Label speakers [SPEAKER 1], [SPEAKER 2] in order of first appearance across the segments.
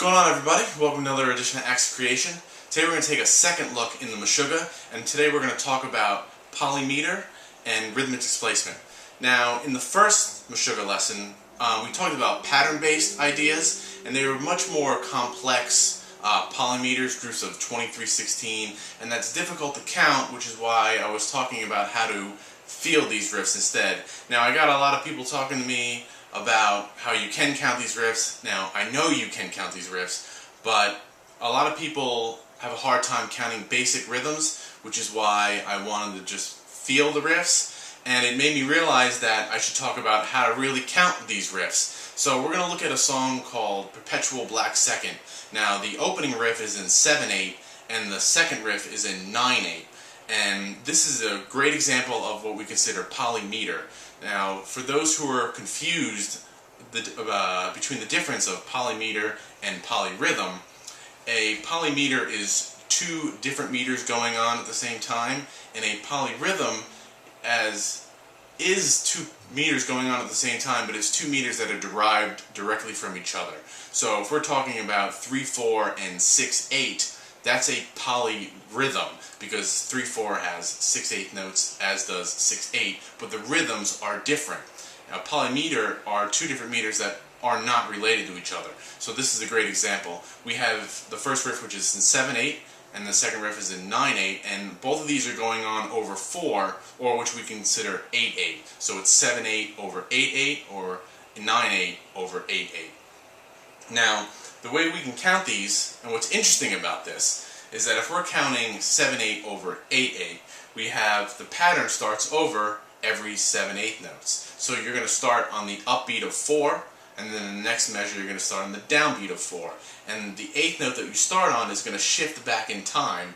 [SPEAKER 1] going on, everybody? Welcome to another edition of Acts of Creation. Today we're going to take a second look in the Meshuggah, and today we're going to talk about Polymeter and Rhythmic Displacement. Now, in the first Meshuggah lesson, we talked about pattern-based ideas, and they were much more complex polymeters, groups of 2316, and that's difficult to count, which is why I was talking about how to feel these riffs instead. Now, I got a lot of people talking to me about how you can count these riffs. Now, I know you can count these riffs, but a lot of people have a hard time counting basic rhythms, which is why I wanted to just feel the riffs, and it made me realize that I should talk about how to really count these riffs. So we're going to look at a song called Perpetual Black Second. Now, the opening riff is in 7/8, and the second riff is in 9/8. And this is a great example of what we consider polymeter. Now, for those who are confused between the difference of polymeter and polyrhythm, a polymeter is two different meters going on at the same time, and a polyrhythm is 2 meters going on at the same time, but it's 2 meters that are derived directly from each other. So if we're talking about 3/4 and 6/8, that's a polyrhythm, because 3/4 has 6/8 notes, as does 6/8, but the rhythms are different. Now, polymeter are 2 different meters that are not related to each other. So this is a great example. We have the first riff, which is in 7/8, and the second riff is in 9/8, and both of these are going on over 4, or which we consider 8/8. So it's 7/8 over 8/8, or 9/8 over 8/8. Now, the way we can count these, and what's interesting about this, is that if we're counting 7/8 over 8/8, we have the pattern starts over every 7/8 notes. So you're going to start on the upbeat of 4, and then in the next measure you're going to start on the downbeat of 4. And the 8th note that you start on is going to shift back in time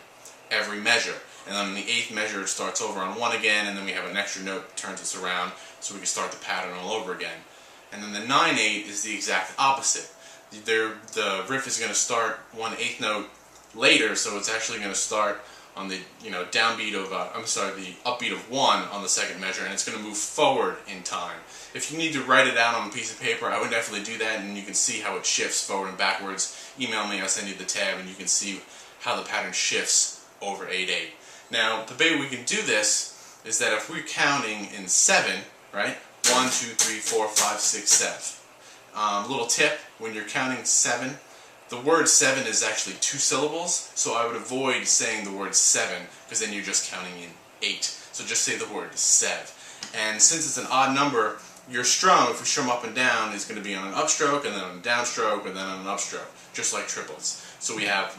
[SPEAKER 1] every measure. And then on the 8th measure it starts over on 1 again, and then we have an extra note that turns us around, so we can start the pattern all over again. And then the 9/8 is the exact opposite. The riff is going to start 1/8 note later, so it's actually going to start on the downbeat of the upbeat of 1 on the second measure, and it's going to move forward in time. If you need to write it out on a piece of paper, I would definitely do that, and you can see how it shifts forward and backwards. Email me, I'll send you the tab, and you can see how the pattern shifts over 8/8. Now, the way we can do this is that if we're counting in 7, right? 1, 2, 3, 4, 5, 6, 7. Little tip, when you're counting 7, the word 7 is actually 2 syllables, so I would avoid saying the word 7, because then you're just counting in 8. So just say the word sev. And since it's an odd number, your strum, if we strum up and down, is going to be on an upstroke, and then on a downstroke, and then on an upstroke, just like triplets. So we have...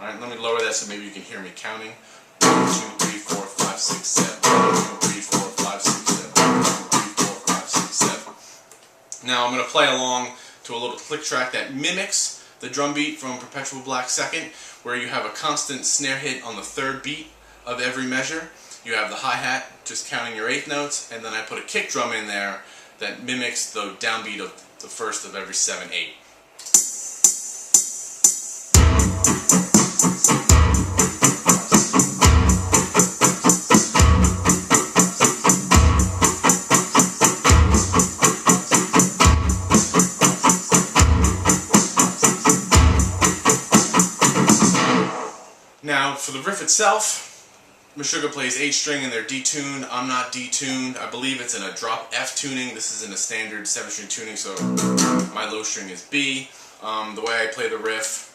[SPEAKER 1] Alright, let me lower that so maybe you can hear me counting. 1, 2, 3, 4, 5, 6, 7. 1, 2, 3, 4, 5, 6, 7. 1, 2, 3, 4, 5, 6, 7. Now I'm going to play along to a little click track that mimics the drum beat from Perpetual Black Second, where you have a constant snare hit on the 3rd beat of every measure. You have the hi-hat just counting your 8th notes, and then I put a kick drum in there that mimics the downbeat of the first of every 7/8. Now, for the riff itself, Meshuggah plays H-string and they're detuned. I'm not detuned. I believe it's in a drop F tuning. This is in a standard 7-string tuning, so my low string is B. The way I play the riff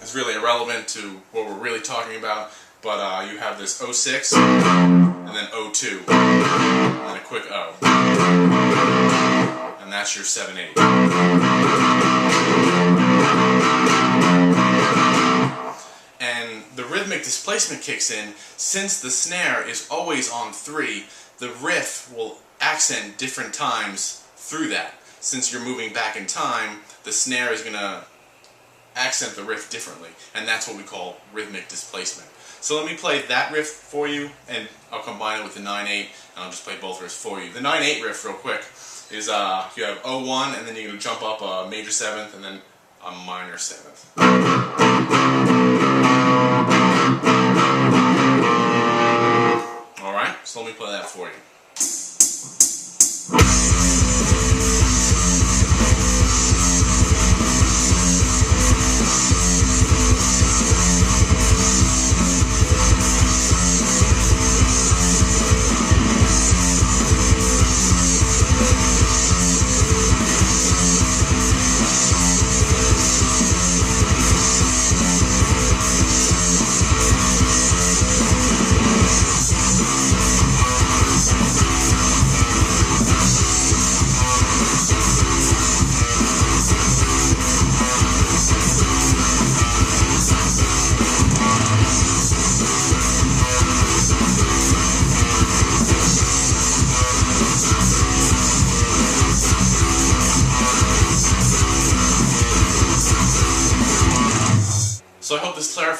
[SPEAKER 1] is really irrelevant to what we're really talking about, but you have this 0-6, and then 0-2, and then a quick O. And that's your 7/8. The rhythmic displacement kicks in. Since the snare is always on 3, the riff will accent different times through that. Since you're moving back in time, the snare is going to accent the riff differently, and that's what we call rhythmic displacement. So let me play that riff for you, and I'll combine it with the 9/8, and I'll just play both riffs for you. The 9/8 riff, real quick, is you have 0-1, and then you're going to jump up a major 7th, and then a minor 7th. Alright, so let me play that for you.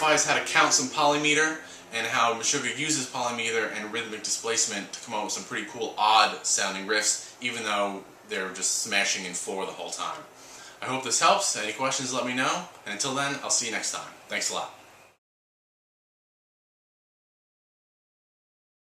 [SPEAKER 1] clarifies how to count some polymeter and how Meshuggha uses polymeter and rhythmic displacement to come up with some pretty cool odd sounding riffs, even though they're just smashing in 4 the whole time. I hope this helps. Any questions, let me know. And until then, I'll see you next time. Thanks a lot.